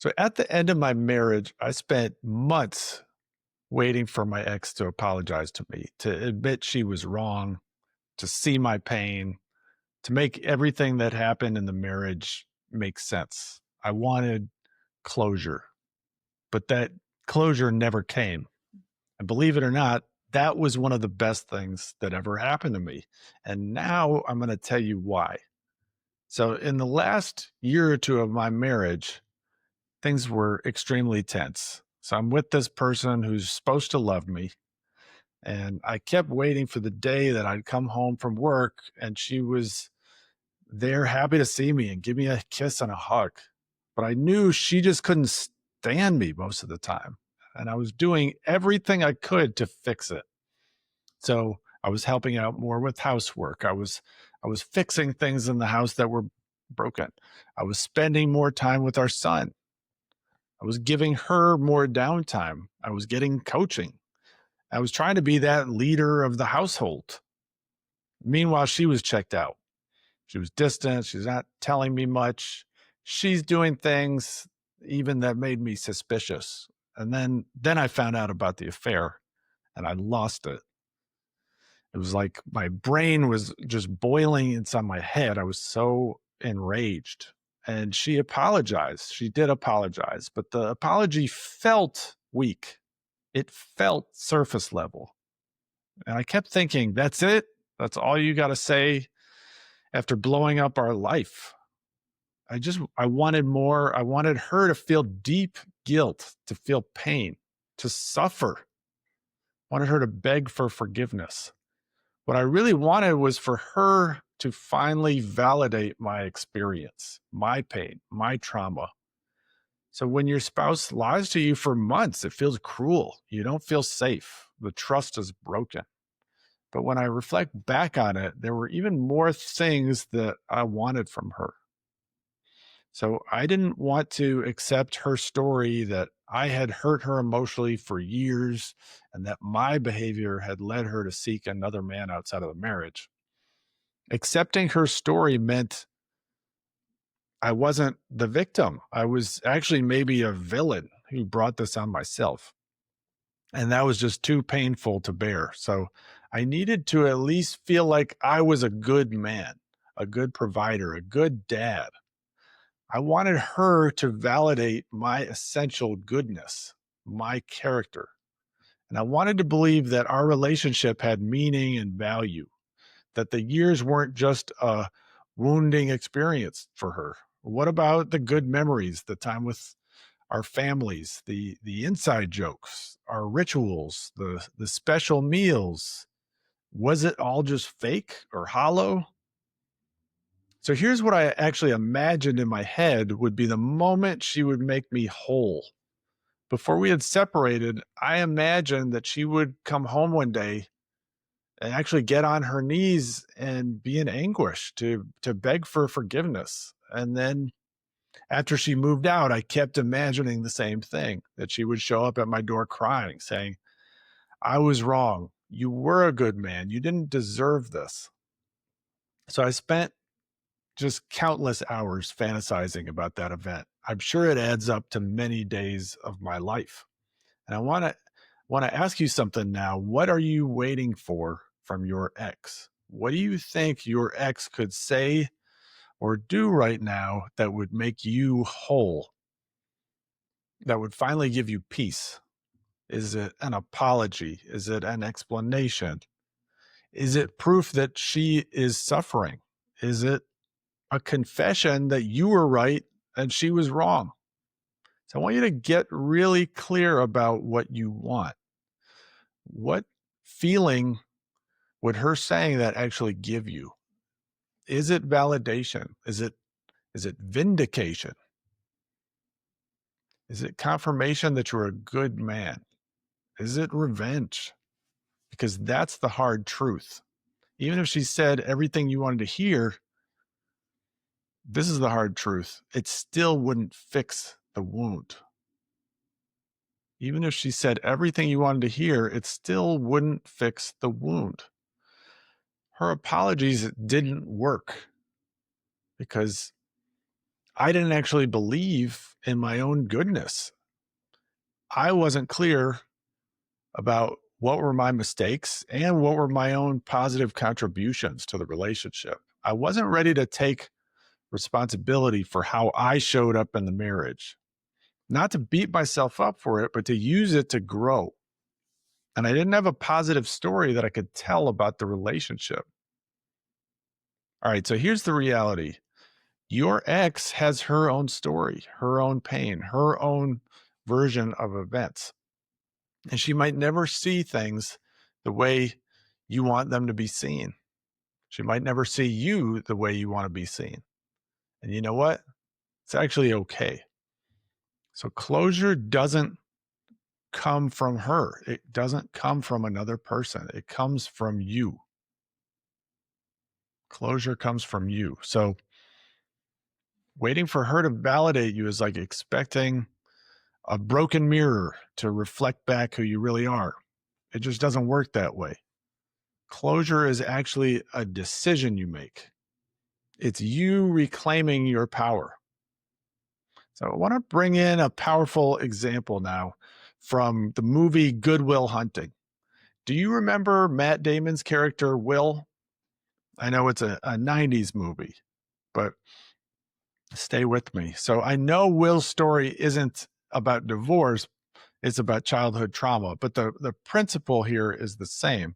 So at the end of my marriage, I spent months waiting for my ex to apologize to me, to admit she was wrong, to see my pain, to make everything that happened in the marriage make sense. I wanted closure, but that closure never came. And believe it or not, that was one of the best things that ever happened to me. And now I'm going to tell you why. So, in the last year or two of my marriage, things were extremely tense. So I'm with this person who's supposed to love me. And I kept waiting for the day that I'd come home from work and she was there happy to see me and give me a kiss and a hug. But I knew she just couldn't stand me most of the time. And I was doing everything I could to fix it. So I was helping out more with housework. I was fixing things in the house that were broken. I was spending more time with our son. I was giving her more downtime. I was getting coaching. I was trying to be that leader of the household. Meanwhile, she was checked out. She was distant. She's not telling me much. She's doing things even that made me suspicious. And then I found out about the affair and I lost it. It was like my brain was just boiling inside my head. I was so enraged. And she apologized. She did apologize, but the apology felt weak. It felt surface level. And I kept thinking, that's it? That's all you got to say after blowing up our life? I wanted more. I wanted her to feel deep guilt, to feel pain, to suffer. I wanted her to beg for forgiveness. What I really wanted was for her to finally validate my experience, my pain, my trauma. So when your spouse lies to you for months, it feels cruel. You don't feel safe. The trust is broken. But when I reflect back on it, there were even more things that I wanted from her. So I didn't want to accept her story that I had hurt her emotionally for years and that my behavior had led her to seek another man outside of the marriage. Accepting her story meant I wasn't the victim. I was actually maybe a villain who brought this on myself. And that was just too painful to bear. So I needed to at least feel like I was a good man, a good provider, a good dad. I wanted her to validate my essential goodness, my character. And I wanted to believe that our relationship had meaning and value, that the years weren't just a wounding experience for her. What about the good memories, the time with our families, the inside jokes, our rituals, the special meals? Was it all just fake or hollow? So here's what I actually imagined in my head would be the moment she would make me whole. Before we had separated, I imagined that she would come home one day and actually get on her knees and be in anguish to beg for forgiveness. And then after she moved out, I kept imagining the same thing, that she would show up at my door crying, saying, I was wrong. You were a good man. You didn't deserve this. So I spent just countless hours fantasizing about that event. I'm sure it adds up to many days of my life. And I want to ask you something now. What are you waiting for from your ex? What do you think your ex could say or do right now that would make you whole, that would finally give you peace? Is it an apology? Is it an explanation? Is it proof that she is suffering? Is it a confession that you were right and she was wrong? So I want you to get really clear about what you want. What feeling would her saying that actually give you? Is it validation? Is it vindication? Is it confirmation that you're a good man? Is it revenge? Because that's the hard truth. Even if she said everything you wanted to hear, this is the hard truth. It still wouldn't fix the wound. Even if she said everything you wanted to hear, it still wouldn't fix the wound. Her apologies didn't work because I didn't actually believe in my own goodness. I wasn't clear about what were my mistakes and what were my own positive contributions to the relationship. I wasn't ready to take responsibility for how I showed up in the marriage, not to beat myself up for it, but to use it to grow. And I didn't have a positive story that I could tell about the relationship. All right, so here's the reality. Your ex has her own story, her own pain, her own version of events. And she might never see things the way you want them to be seen. She might never see you the way you want to be seen. And you know what? It's actually okay. So closure doesn't come from her. It doesn't come from another person. It comes from you. Closure comes from you. So waiting for her to validate you is like expecting a broken mirror to reflect back who you really are. It just doesn't work that way. Closure is actually a decision you make. It's you reclaiming your power. So I want to bring in a powerful example now from the movie Good Will Hunting. Do you remember Matt Damon's character, Will? I know it's a 90s movie, but stay with me. So I know Will's story isn't about divorce, it's about childhood trauma, but the principle here is the same.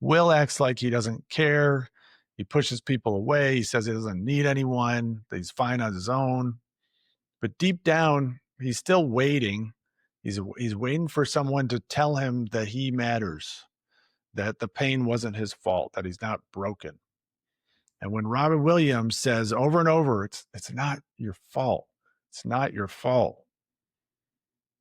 Will acts like he doesn't care. He pushes people away. He says he doesn't need anyone, that he's fine on his own. But deep down, he's still waiting. He's waiting for someone to tell him that he matters, that the pain wasn't his fault, that he's not broken. And when Robin Williams says over and over, it's not your fault. It's not your fault.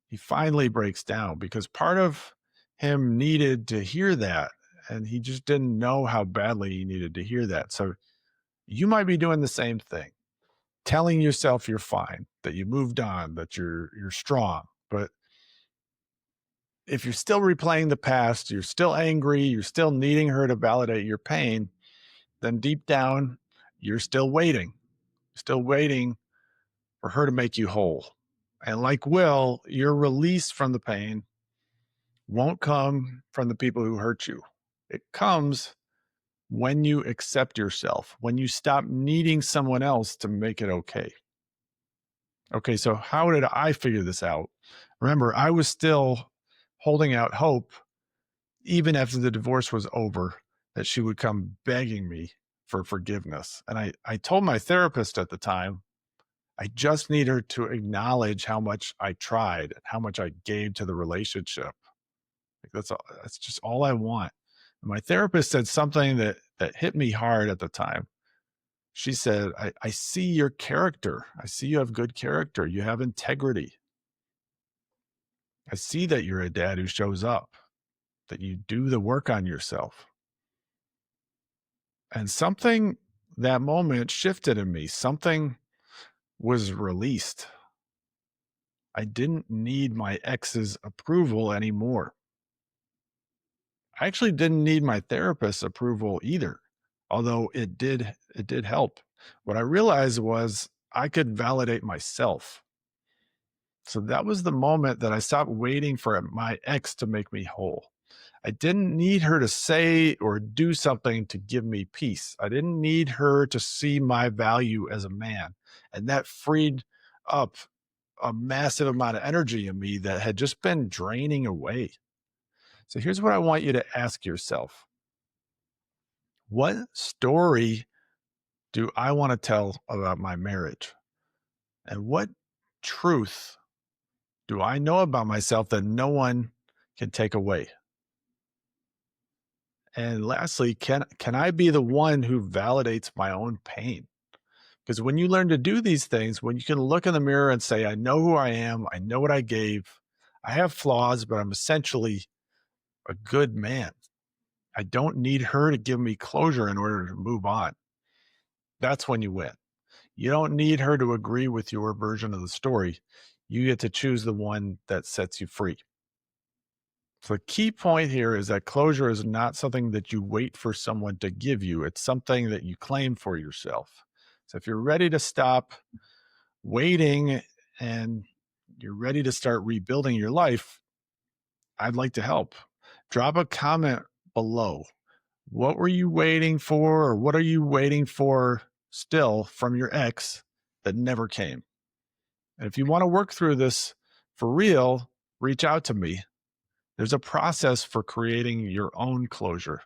He finally breaks down because part of him needed to hear that. And he just didn't know how badly he needed to hear that. So you might be doing the same thing, telling yourself you're fine, that you moved on, that you're strong. But if you're still replaying the past, you're still angry, you're still needing her to validate your pain, then deep down, you're still waiting for her to make you whole. And like Will, your release from the pain won't come from the people who hurt you. It comes when you accept yourself, when you stop needing someone else to make it okay. Okay, so how did I figure this out? Remember, I was still holding out hope, even after the divorce was over, that she would come begging me for forgiveness. And I told my therapist at the time, I just need her to acknowledge how much I tried, how much I gave to the relationship. Like that's just all I want. And my therapist said something that hit me hard at the time. She said, I see your character. I see you have good character. You have integrity. I see that you're a dad who shows up, that you do the work on yourself. And something that moment shifted in me. Something was released. I didn't need my ex's approval anymore. I actually didn't need my therapist's approval either, although it did help. What I realized was I could validate myself. So that was the moment that I stopped waiting for my ex to make me whole. I didn't need her to say or do something to give me peace. I didn't need her to see my value as a man. And that freed up a massive amount of energy in me that had just been draining away. So here's what I want you to ask yourself. What story do I want to tell about my marriage? And what truth do I know about myself that no one can take away? And lastly, can I be the one who validates my own pain? Because when you learn to do these things, when you can look in the mirror and say, I know who I am, I know what I gave, I have flaws, but I'm essentially a good man. I don't need her to give me closure in order to move on. That's when you win. You don't need her to agree with your version of the story. You get to choose the one that sets you free. So the key point here is that closure is not something that you wait for someone to give you. It's something that you claim for yourself. So if you're ready to stop waiting and you're ready to start rebuilding your life, I'd like to help. Drop a comment below. What were you waiting for, or what are you waiting for still from your ex that never came? And if you want to work through this for real, reach out to me. There's a process for creating your own closure,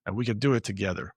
and we could do it together.